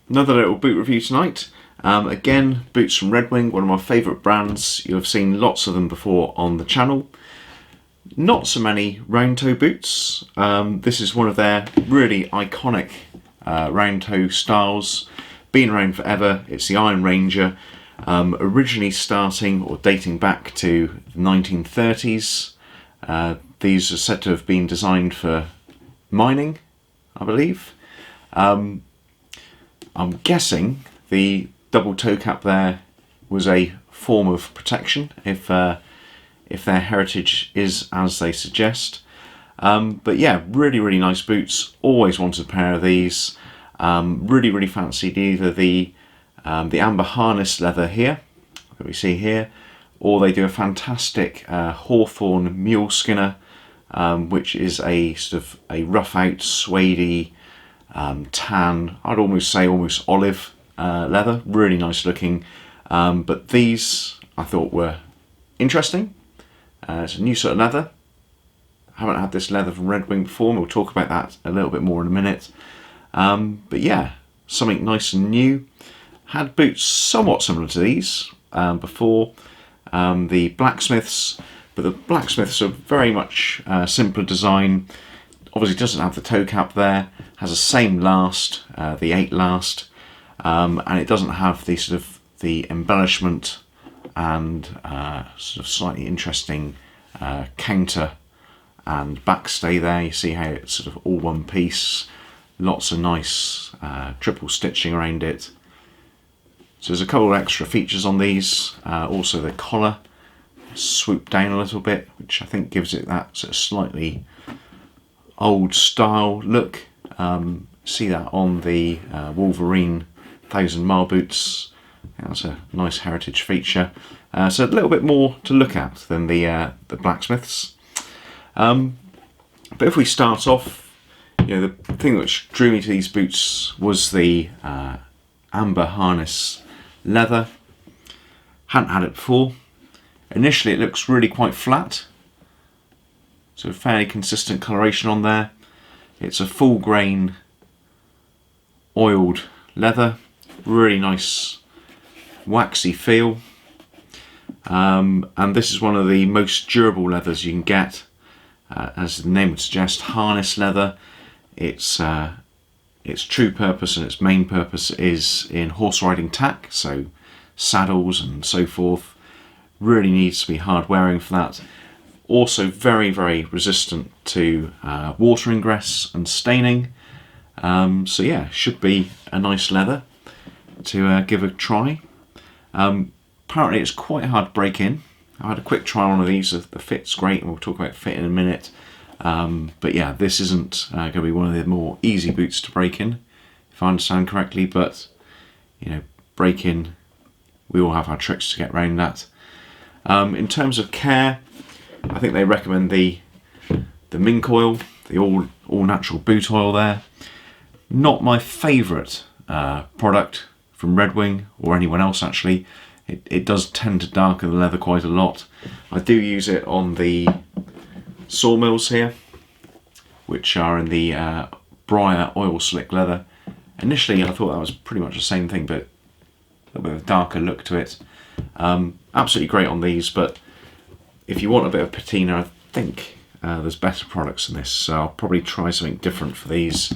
Another little boot review tonight. Again, boots from Red Wing, one of my favourite brands. You've seen lots of them before on the channel. Not so many round toe boots. This is one of their really iconic round toe styles. Been around forever. It's the Iron Ranger. Originally starting or dating back to the 1930s. These are said to have been designed for mining, I believe. I'm guessing the double toe cap there was a form of protection if their heritage is as they suggest. But yeah, really nice boots. Always wanted a pair of these. Really fancied either the amber harness leather here that we see here, or they do a fantastic hawthorn mule skinner, which is a sort of a rough out suede tan, I'd almost say almost olive leather, really nice looking. But these I thought were interesting. It's a new sort of leather. I haven't had this leather from Red Wing before, and we'll talk about that a little bit more in a minute. But yeah, something nice and new. Had boots somewhat similar to these before, the blacksmiths, but the blacksmiths are very much simpler design. Obviously doesn't have the toe cap there, has the same last, the 8 last, and it doesn't have the sort of the embellishment and sort of slightly interesting counter and backstay there. You see how it's sort of all one piece, lots of nice triple stitching around it. So there's a couple of extra features on these, also the collar swooped down a little bit, which I think gives it that sort of slightly old style look. See that on the Wolverine 1000 mile boots. That's a nice heritage feature. So a little bit more to look at than the blacksmiths. But if we start off, the thing which drew me to these boots was the amber harness leather. Hadn't had it before. Initially it looks really quite flat, so fairly consistent coloration on there. It's a full grain oiled leather, really nice waxy feel, and this is one of the most durable leathers you can get. As the name would suggest, harness leather. Its true purpose and its main purpose is in horse riding tack, so saddles and so forth. Really needs to be hard wearing for that. Also very resistant to water ingress and staining. So yeah, should be a nice leather to give a try. Apparently it's quite hard to break in. I had a quick try on one of these. The fit's great, and we'll talk about fit in a minute. But yeah, this isn't going to be one of the more easy boots to break in, if I understand correctly. But break in, we all have our tricks to get around that. In terms of care, I think they recommend the mink oil, the all natural boot oil there. Not my favourite product from Red Wing, or anyone else actually. It does tend to darken the leather quite a lot. I do use it on the sawmills here, which are in the Briar oil slick leather. Initially I thought that was pretty much the same thing, but a little bit of a darker look to it. Absolutely great on these, but if you want a bit of patina, I think there's better products than this, so I'll probably try something different for these.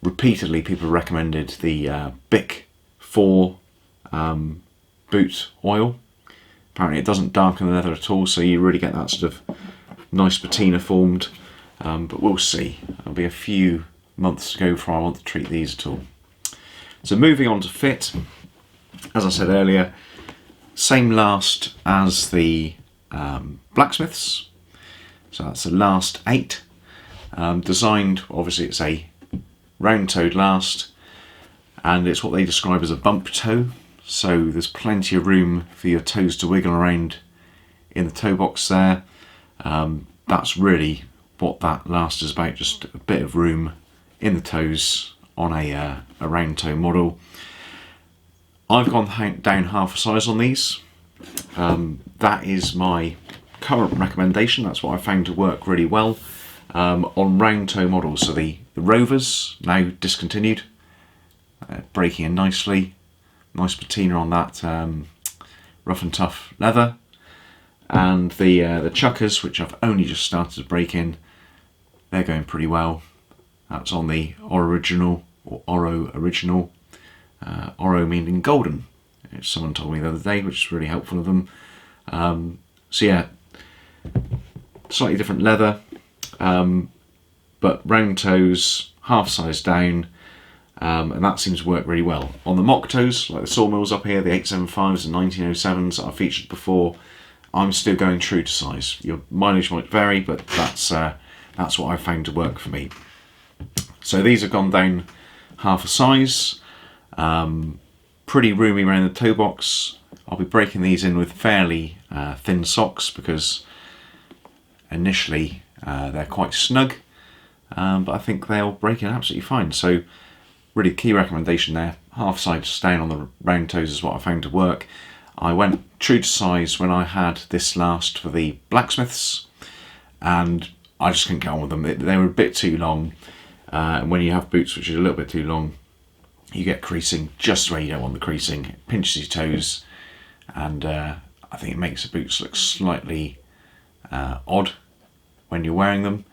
Repeatedly people recommended the Bic 4 boot oil. Apparently it doesn't darken the leather at all, so you really get that sort of nice patina formed, but we'll see. It'll be a few months to go before I want to treat these at all. So moving on to fit, as I said earlier, same last as the blacksmiths, so that's the last 8. Designed, obviously it's a round-toed last, and it's what they describe as a bump toe, so there's plenty of room for your toes to wiggle around in the toe box there. That's really what that last is about, just a bit of room in the toes on a round toe model. I've gone down half a size on these. That is my current recommendation. That's what I found to work really well on round toe models. So the Rovers, now discontinued, breaking in nicely. Nice patina on that rough and tough leather. And the chuckers, which I've only just started to break in, they're going pretty well. That's on the original, or Oro original. Oro meaning golden, which someone told me the other day, which is really helpful of them. So yeah, slightly different leather, but round toes, half size down, and that seems to work really well. On the mock toes, like the sawmills up here, the 875s and 1907s that I've featured before, I'm still going true to size. Your mileage might vary, but that's what I've found to work for me. So these have gone down half a size, pretty roomy around the toe box. I'll be breaking these in with fairly thin socks because initially they're quite snug, but I think they'll break in absolutely fine. So really key recommendation there, half size down on the round toes is what I found to work. I went true to size when I had this last for the blacksmiths, and I just couldn't get on with them. They were a bit too long, and when you have boots which are a little bit too long, you get creasing just where you don't want the creasing. It pinches your toes, and I think it makes the boots look slightly odd when you're wearing them.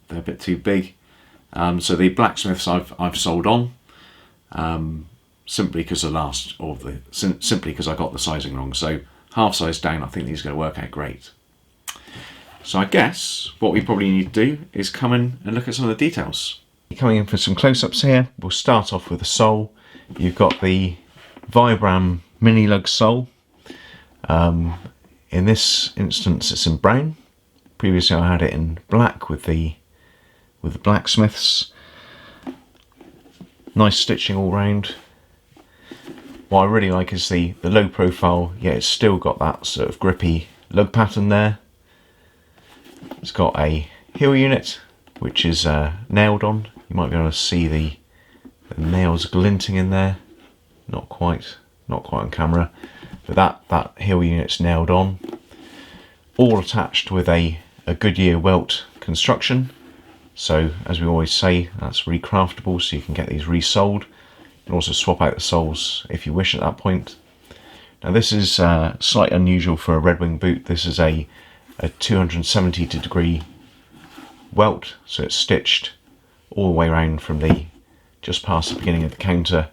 They're a bit too big. So the blacksmiths I've sold on, simply because simply because I got the sizing wrong. So half size down, I think these are going to work out great. So I guess what we probably need to do is come in and look at some of the details. Coming in for some close-ups here, we'll start off with the sole. You've got the Vibram mini lug sole. In this instance it's in brown. Previously I had it in black with the blacksmiths. Nice stitching all round. What I really like is the low profile, yet it's still got that sort of grippy lug pattern there. It's got a heel unit which is nailed on. You might be able to see the nails glinting in there. Not quite on camera, but that heel unit's nailed on. All attached with a Goodyear welt construction. So as we always say, that's recraftable, so you can get these resoled. You can also swap out the soles if you wish at that point. Now this is slightly unusual for a Red Wing boot. This is a 270 degree welt, so it's stitched all the way around from just past the beginning of the counter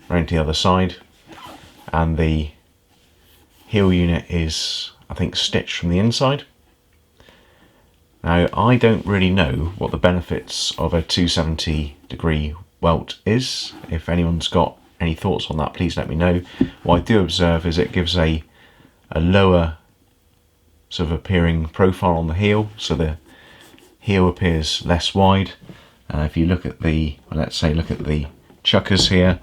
around to the other side, and the heel unit is, I think, stitched from the inside. Now I don't really know what the benefits of a 270 degree welt is. If anyone's got any thoughts on that, please let me know. What I do observe is it gives a lower sort of appearing profile on the heel, so the heel appears less wide. If you look at let's say look at the chuckers here,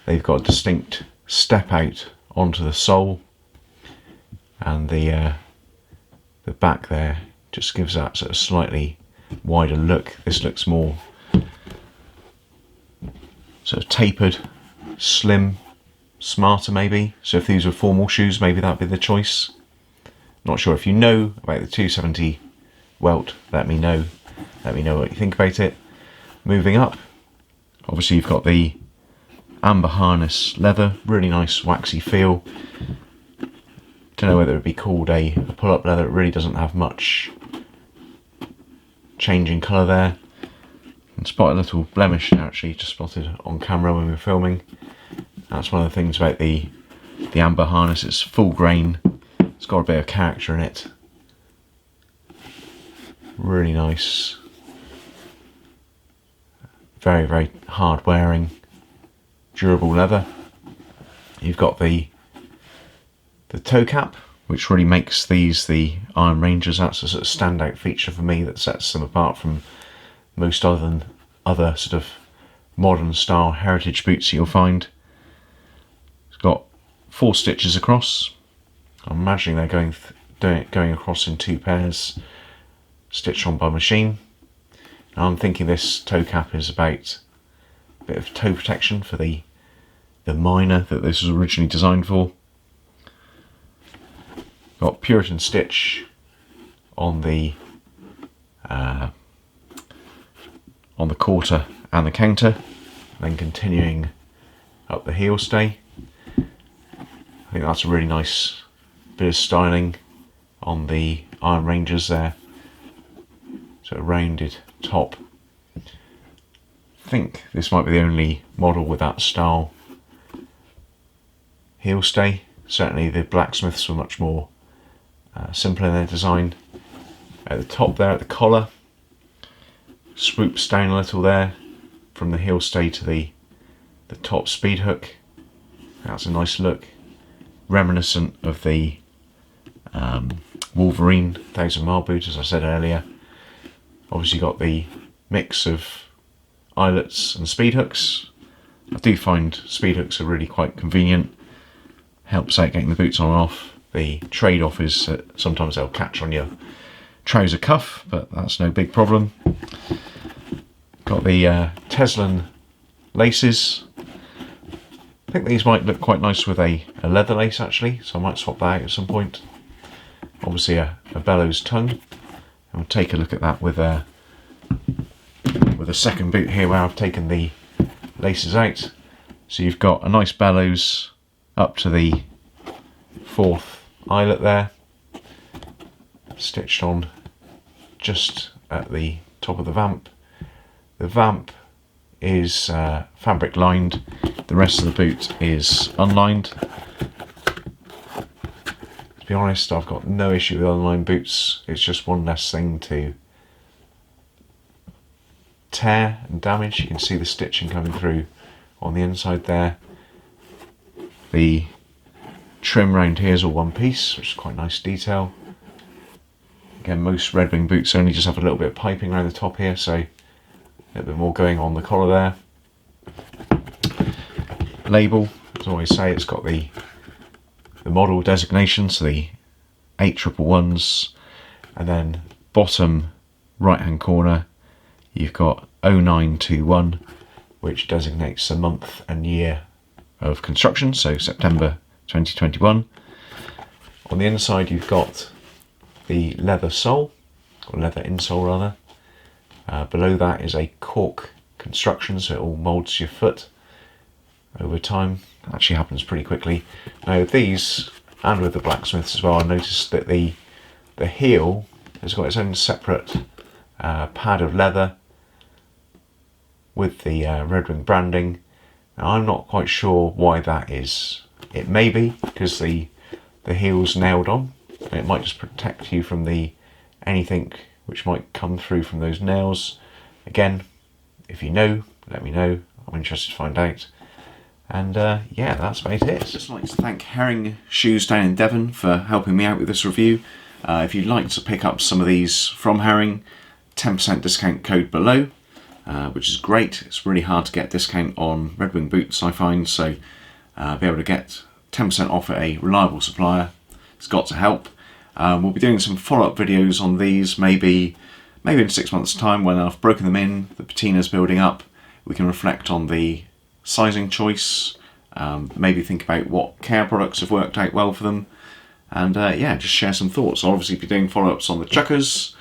they've got a distinct step out onto the sole, and the back there just gives that sort of slightly wider look. This looks more sort of tapered, slim, smarter maybe. So if these were formal shoes, maybe that'd be the choice. Not sure. If you know about the 270 welt, let me know what you think about it. Moving up, obviously you've got the amber harness leather, really nice waxy feel. Don't know whether it would be called a pull-up leather. It really doesn't have much change in colour there. And spot a little blemish actually, just spotted on camera when we were filming. That's one of the things about the amber harness. It's full grain. It's got a bit of character in it. Really nice. Very, very hard wearing, durable leather. You've got the toe cap, which really makes these the Iron Rangers. That's a sort of standout feature for me that sets them apart from most other sort of modern style heritage boots you'll find. It's got 4 stitches across. I'm imagining they're going across in 2 pairs, stitched on by machine. Now I'm thinking this toe cap is about a bit of toe protection for the miner that this was originally designed for. Got Puritan stitch on the quarter and the counter. then continuing up the heel stay. I think that's a really nice bit of styling on the Iron Rangers there. So a rounded top. I think this might be the only model with that style heel stay. Certainly the blacksmiths were much more simple in their design. At the top there, at the collar, swoops down a little there from the heel stay to the top speed hook. That's a nice look, reminiscent of the Wolverine 1000 mile boot, as I said earlier. Obviously got the mix of eyelets and speed hooks. I do find speed hooks are really quite convenient. Helps out getting the boots on and off. The trade-off is that sometimes they'll catch on your trouser cuff, but that's no big problem. Got the Teslan laces. I think these might look quite nice with a leather lace actually, so I might swap that out at some point. Obviously a bellows tongue, and we'll take a look at that with a second boot here where I've taken the laces out. So you've got a nice bellows up to the 4th eyelet there, stitched on just at the top of the vamp. The vamp is fabric lined, the rest of the boot is unlined. To be honest, I've got no issue with unlined boots, it's just one less thing to tear and damage. You can see the stitching coming through on the inside there. The trim round here is all one piece, which is quite nice detail. Again, most Red Wing boots only just have a little bit of piping around the top here, so a little bit more going on the collar there. Label, as I always say, it's got the model designation, so the 8111s, and then bottom right hand corner you've got 0921, which designates the month and year of construction, so September 2021. On the inside you've got the leather sole, or leather insole rather. Below that is a cork construction, so it all moulds your foot over time. That actually happens pretty quickly. Now with these, and with the blacksmiths as well, I noticed that the heel has got its own separate pad of leather with the Red Wing branding. Now I'm not quite sure why that is. It may be because the heel's nailed on, and it might just protect you from anything which might come through from those nails. Again, if you know, let me know. I'm interested to find out. And yeah, that's about it. I'd just like to thank Herring Shoes down in Devon for helping me out with this review. If you'd like to pick up some of these from Herring, 10% discount code below, which is great. It's really hard to get discount on Red Wing boots, I find, so be able to get 10% off at a reliable supplier, it's got to help. We'll be doing some follow-up videos on these, maybe in 6 months' time when I've broken them in, the patina's building up. We can reflect on the sizing choice, maybe think about what care products have worked out well for them, and yeah, just share some thoughts. I'll obviously be doing follow-ups on the chuckers.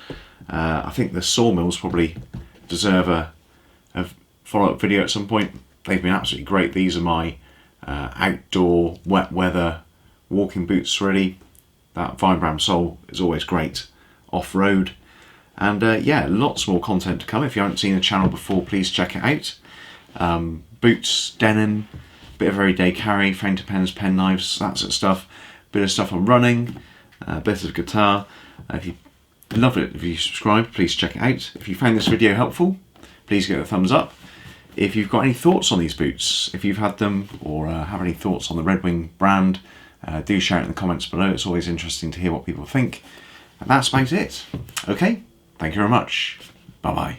I think the sawmills probably deserve a follow-up video at some point. They've been absolutely great. These are my outdoor, wet weather walking boots really. That Vibram sole is always great off-road. And yeah, lots more content to come. If you haven't seen the channel before, please check it out. Boots, denim, bit of everyday carry, fountain pens, pen knives, that sort of stuff. Bit of stuff on running, a bit of guitar. If you love it, if you subscribe, please check it out. If you found this video helpful, please give it a thumbs up. If you've got any thoughts on these boots, if you've had them, or have any thoughts on the Red Wing brand, do share it in the comments below. It's always interesting to hear what people think. And that's about it. Okay, thank you very much. Bye-bye.